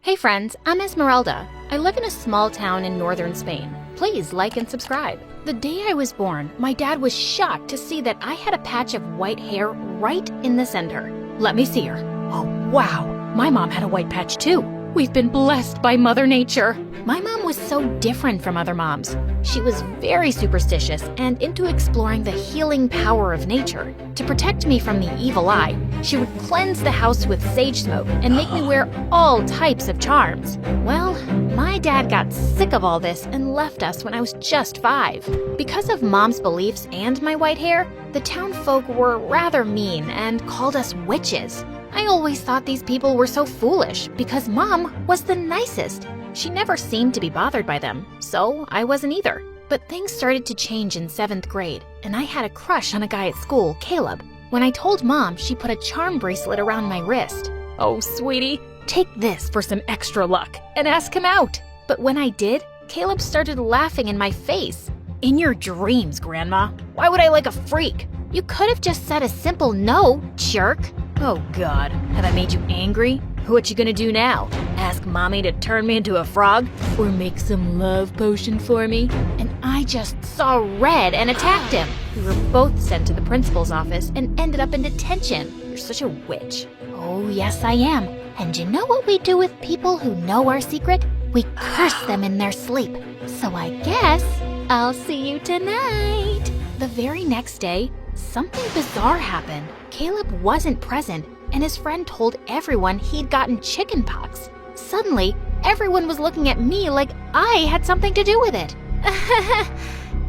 Hey friends, I'm Esmeralda. I live in a small town in northern Spain. Please like and subscribe. The day I was born, my dad was shocked to see that I had a patch of white hair right in the center. Let me see her. Oh wow, my mom had a white patch too. We've been blessed by Mother Nature. My mom was so different from other moms. She was very superstitious and into exploring the healing power of nature. To protect me from the evil eye, she would cleanse the house with sage smoke and make me wear all types of charms. Well, my dad got sick of all this and left us when I was just 5. Because of mom's beliefs and my white hair, the town folk were rather mean and called us witches. I always thought these people were so foolish because Mom was the nicest. She never seemed to be bothered by them, so I wasn't either. But things started to change in 7th grade, and I had a crush on a guy at school, Caleb. When I told Mom, she put a charm bracelet around my wrist. Oh, sweetie, take this for some extra luck and ask him out. But when I did, Caleb started laughing in my face. In your dreams, Grandma. Why would I like a freak? You could have just said a simple no, jerk. Oh God, have I made you angry? What you gonna do now? Ask Mommy to turn me into a frog? Or make some love potion for me? And I just saw red and attacked him. We were both sent to the principal's office and ended up in detention. You're such a witch. Oh yes I am. And you know what we do with people who know our secret? We curse them in their sleep. So I guess I'll see you tonight. The very next day, something bizarre happened. Caleb wasn't present, and his friend told everyone he'd gotten chickenpox. Suddenly, everyone was looking at me like I had something to do with it.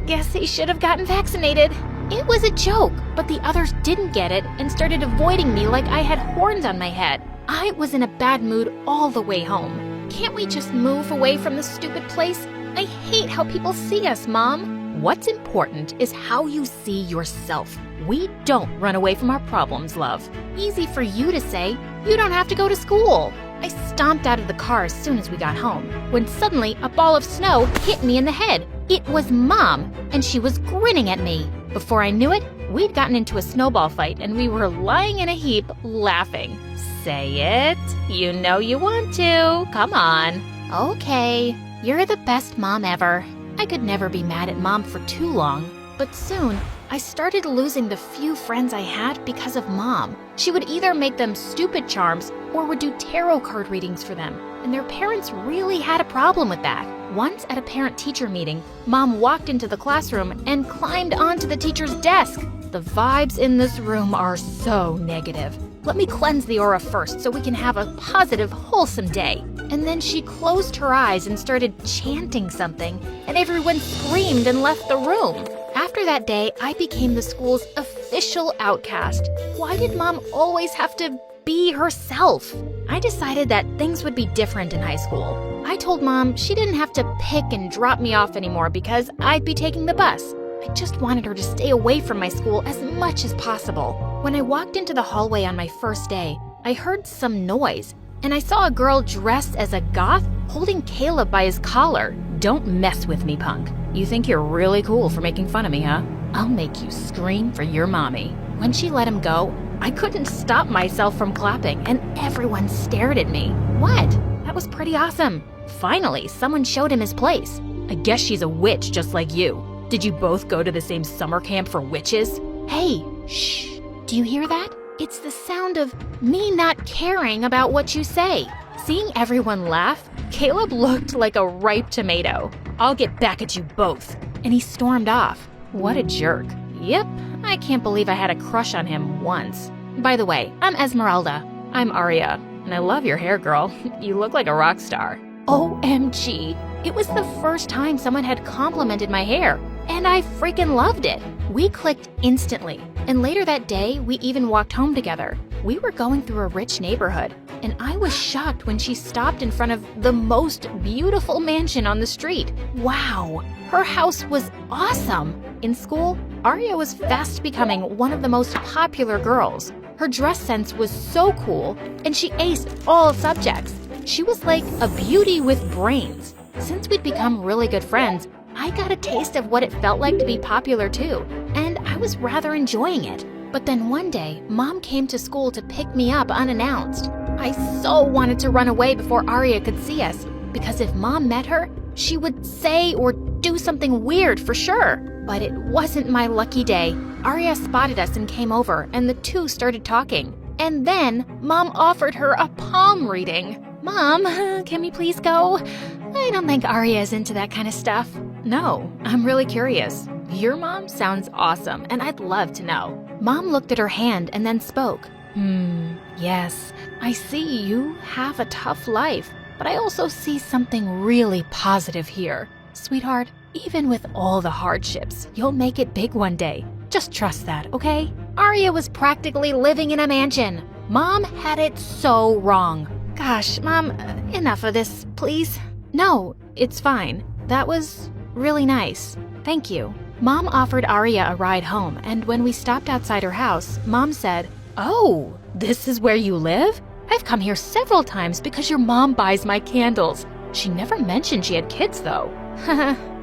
Guess he should have gotten vaccinated. It was a joke, but the others didn't get it and started avoiding me like I had horns on my head. I was in a bad mood all the way home. Can't we just move away from this stupid place? I hate how people see us, Mom. What's important is how you see yourself. We don't run away from our problems, love. Easy for you to say. You don't have to go to school. I stomped out of the car as soon as we got home, when suddenly a ball of snow hit me in the head. It was Mom, and she was grinning at me. Before I knew it, we'd gotten into a snowball fight, and we were lying in a heap laughing. Say it. You know you want to. Come on. Okay. You're the best mom ever. I could never be mad at Mom for too long, but soon I started losing the few friends I had because of Mom. She would either make them stupid charms or would do tarot card readings for them, and their parents really had a problem with that. Once at a parent-teacher meeting, Mom walked into the classroom and climbed onto the teacher's desk. The vibes in this room are so negative. Let me cleanse the aura first so we can have a positive, wholesome day. And then she closed her eyes and started chanting something, and everyone screamed and left the room. After that day, I became the school's official outcast. Why did Mom always have to be herself? I decided that things would be different in high school. I told Mom she didn't have to pick and drop me off anymore because I'd be taking the bus. I just wanted her to stay away from my school as much as possible. When I walked into the hallway on my first day, I heard some noise, and I saw a girl dressed as a goth holding Caleb by his collar. Don't mess with me, punk. You think you're really cool for making fun of me, huh? I'll make you scream for your mommy. When she let him go, I couldn't stop myself from clapping, and everyone stared at me. What? That was pretty awesome. Finally, someone showed him his place. I guess she's a witch just like you. Did you both go to the same summer camp for witches? Hey, shh. Do you hear that? It's the sound of me not caring about what you say. Seeing everyone laugh, Caleb looked like a ripe tomato. I'll get back at you both. And he stormed off. What a jerk. Yep, I can't believe I had a crush on him once. By the way, I'm Esmeralda. I'm Aria, and I love your hair, girl. You look like a rock star. OMG. It was the first time someone had complimented my hair, and I freaking loved it. We clicked instantly, and later that day, we even walked home together. We were going through a rich neighborhood, and I was shocked when she stopped in front of the most beautiful mansion on the street. Wow, her house was awesome. In school, Aria was fast becoming one of the most popular girls. Her dress sense was so cool, and she aced all subjects. She was like a beauty with brains. Since we'd become really good friends, I got a taste of what it felt like to be popular too, and I was rather enjoying it. But then one day, Mom came to school to pick me up unannounced. I so wanted to run away before Arya could see us, because if Mom met her, she would say or do something weird for sure. But it wasn't my lucky day. Arya spotted us and came over, and the two started talking. And then Mom offered her a palm reading. Mom, can we please go? I don't think Arya is into that kind of stuff. No, I'm really curious. Your mom sounds awesome, and I'd love to know. Mom looked at her hand and then spoke. Yes, I see you have a tough life, but I also see something really positive here. Sweetheart, even with all the hardships, you'll make it big one day. Just trust that, okay? Arya was practically living in a mansion. Mom had it so wrong. Gosh, Mom, enough of this, please. No, it's fine. That was really nice. Thank you. Mom offered Arya a ride home, and when we stopped outside her house, Mom said, "Oh, this is where you live? I've come here several times because your mom buys my candles. She never mentioned she had kids, though."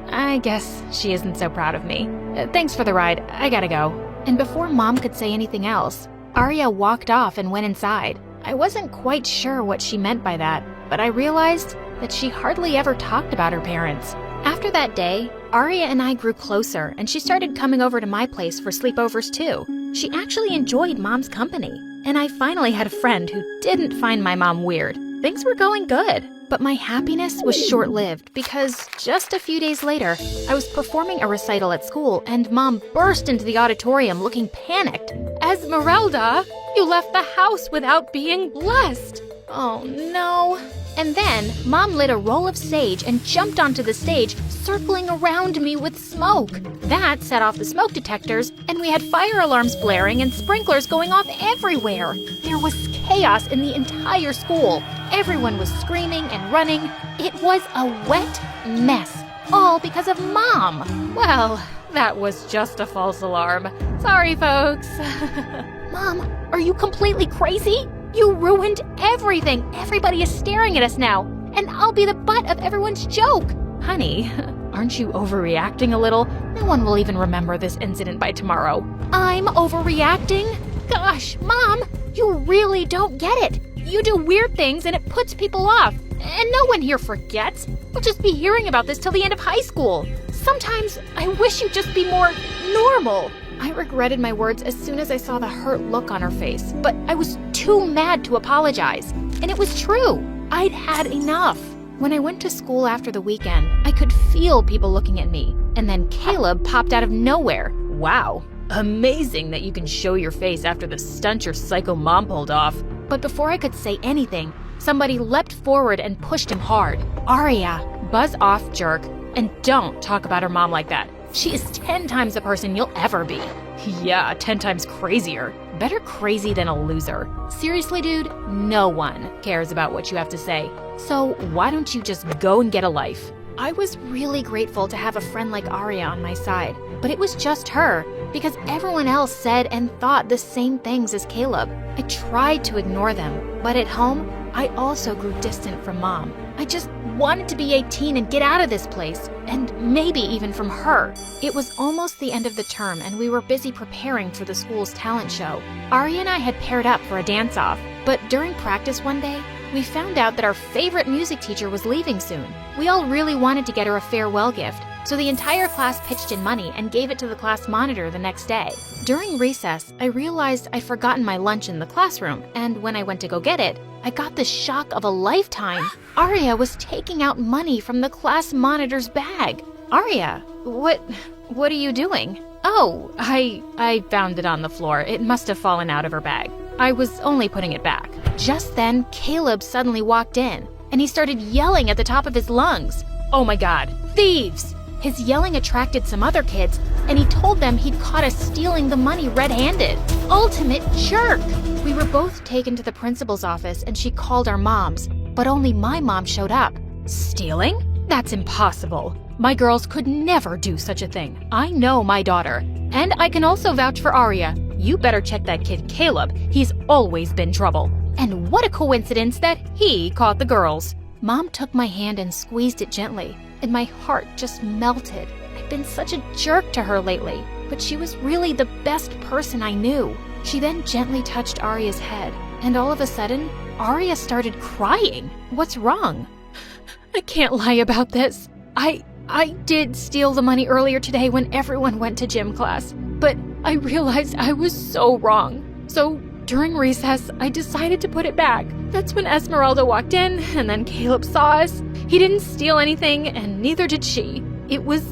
I guess she isn't so proud of me. Thanks for the ride. I gotta go. And before Mom could say anything else, Arya walked off and went inside. I wasn't quite sure what she meant by that, but I realized that she hardly ever talked about her parents. After that day, Arya and I grew closer, and she started coming over to my place for sleepovers too. She actually enjoyed Mom's company, and I finally had a friend who didn't find my mom weird. Things were going good, but my happiness was short-lived because just a few days later, I was performing a recital at school, and Mom burst into the auditorium looking panicked. "Esmeralda, you left the house without being blessed." Oh no. And then Mom lit a roll of sage and jumped onto the stage, circling around me with smoke. That set off the smoke detectors, and we had fire alarms blaring and sprinklers going off everywhere. There was chaos in the entire school. Everyone was screaming and running. It was a wet mess, all because of Mom. Well, that was just a false alarm. Sorry, folks. Mom, are you completely crazy? You ruined everything. Everybody is staring at us now, and I'll be the butt of everyone's joke. Honey, aren't you overreacting a little? No one will even remember this incident by tomorrow. I'm overreacting? Gosh, Mom, you really don't get it. You do weird things and it puts people off, and no one here forgets. We'll just be hearing about this till the end of high school. Sometimes I wish you'd just be more normal. I regretted my words as soon as I saw the hurt look on her face, but I was too mad to apologize. And it was true. I'd had enough. When I went to school after the weekend, I could feel people looking at me. And then Caleb popped out of nowhere. Wow, amazing that you can show your face after the stunt your psycho mom pulled off. But before I could say anything, somebody leapt forward and pushed him hard. Arya, buzz off, jerk, and don't talk about her mom like that. She is 10 times the person you'll ever be. Yeah, 10 times crazier. Better crazy than a loser. Seriously, dude, no one cares about what you have to say. So why don't you just go and get a life? I was really grateful to have a friend like Arya on my side, but it was just her, because everyone else said and thought the same things as Caleb. I tried to ignore them, but at home, I also grew distant from Mom. I just wanted to be 18 and get out of this place, and maybe even from her. It was almost the end of the term, and we were busy preparing for the school's talent show. Arya and I had paired up for a dance-off, but during practice one day, we found out that our favorite music teacher was leaving soon. We all really wanted to get her a farewell gift, so the entire class pitched in money and gave it to the class monitor the next day. During recess, I realized I'd forgotten my lunch in the classroom, and when I went to go get it, I got the shock of a lifetime. Arya was taking out money from the class monitor's bag. Arya, what are you doing? Oh, I found it on the floor. It must have fallen out of her bag. I was only putting it back. Just then, Caleb suddenly walked in, and he started yelling at the top of his lungs. Oh my God, thieves! His yelling attracted some other kids, and he told them he'd caught us stealing the money red-handed. Ultimate jerk! We were both taken to the principal's office, and she called our moms, but only my mom showed up. Stealing? That's impossible. My girls could never do such a thing. I know my daughter. And I can also vouch for Arya. You better check that kid Caleb. He's always been trouble. And what a coincidence that he caught the girls. Mom took my hand and squeezed it gently, and my heart just melted. I've been such a jerk to her lately, but she was really the best person I knew. She then gently touched Arya's head, and all of a sudden, Aria started crying. What's wrong? I can't lie about this. I did steal the money earlier today when everyone went to gym class, but I realized I was so wrong. So during recess, I decided to put it back. That's when Esmeralda walked in, and then Caleb saw us. He didn't steal anything, and neither did she. It was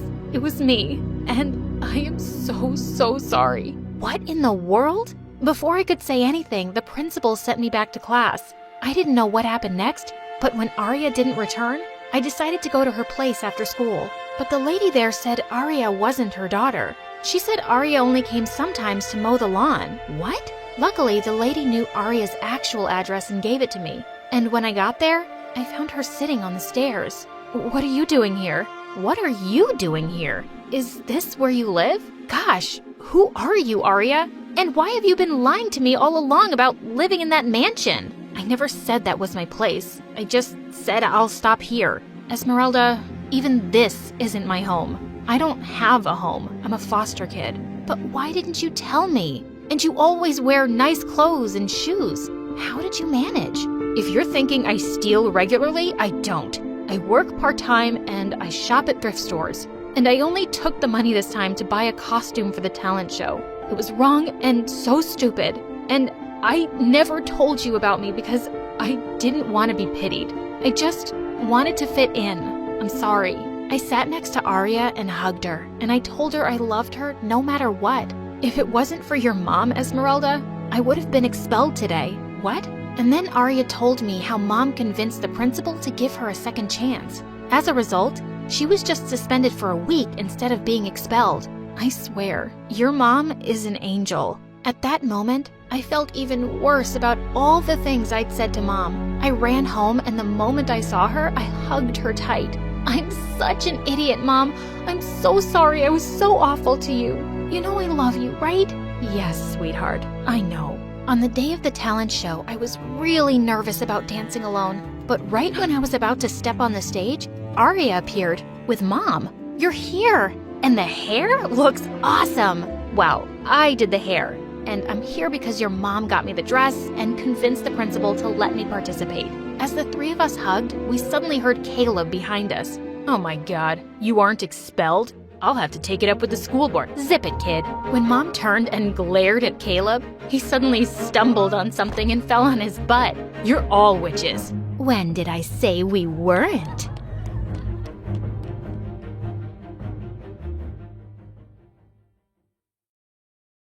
me, and I am so sorry. What in the world? Before I could say anything, the principal sent me back to class. I didn't know what happened next, but when Aria didn't return, I decided to go to her place after school. But the lady there said Aria wasn't her daughter. She said Aria only came sometimes to mow the lawn. What? Luckily, the lady knew Aria's actual address and gave it to me. And when I got there, I found her sitting on the stairs. What are you doing here? What are you doing here? Is this where you live? Gosh, who are you, Aria? And why have you been lying to me all along about living in that mansion? I never said that was my place. I just said I'll stop here. Esmeralda, even this isn't my home. I don't have a home. I'm a foster kid. But why didn't you tell me? And you always wear nice clothes and shoes. How did you manage? If you're thinking I steal regularly, I don't. I work part-time and I shop at thrift stores. And I only took the money this time to buy a costume for the talent show. It was wrong and so stupid. And I never told you about me because I didn't want to be pitied. I just wanted to fit in. I'm sorry. I sat next to Aria and hugged her, and I told her I loved her no matter what. If it wasn't for your mom, Esmeralda, I would have been expelled today. What? And then Aria told me how mom convinced the principal to give her a second chance. As a result, she was just suspended for a week instead of being expelled. I swear, your mom is an angel. At that moment, I felt even worse about all the things I'd said to Mom. I ran home, and the moment I saw her, I hugged her tight. I'm such an idiot, Mom. I'm so sorry I was so awful to you. You know I love you, right? Yes, sweetheart, I know. On the day of the talent show, I was really nervous about dancing alone. But right when I was about to step on the stage, Aria appeared with Mom. You're here! And the hair looks awesome! Well, I did the hair. And I'm here because your mom got me the dress and convinced the principal to let me participate. As the three of us hugged, we suddenly heard Caleb behind us. Oh my God, you aren't expelled? I'll have to take it up with the school board. Zip it, kid. When Mom turned and glared at Caleb, he suddenly stumbled on something and fell on his butt. You're all witches. When did I say we weren't?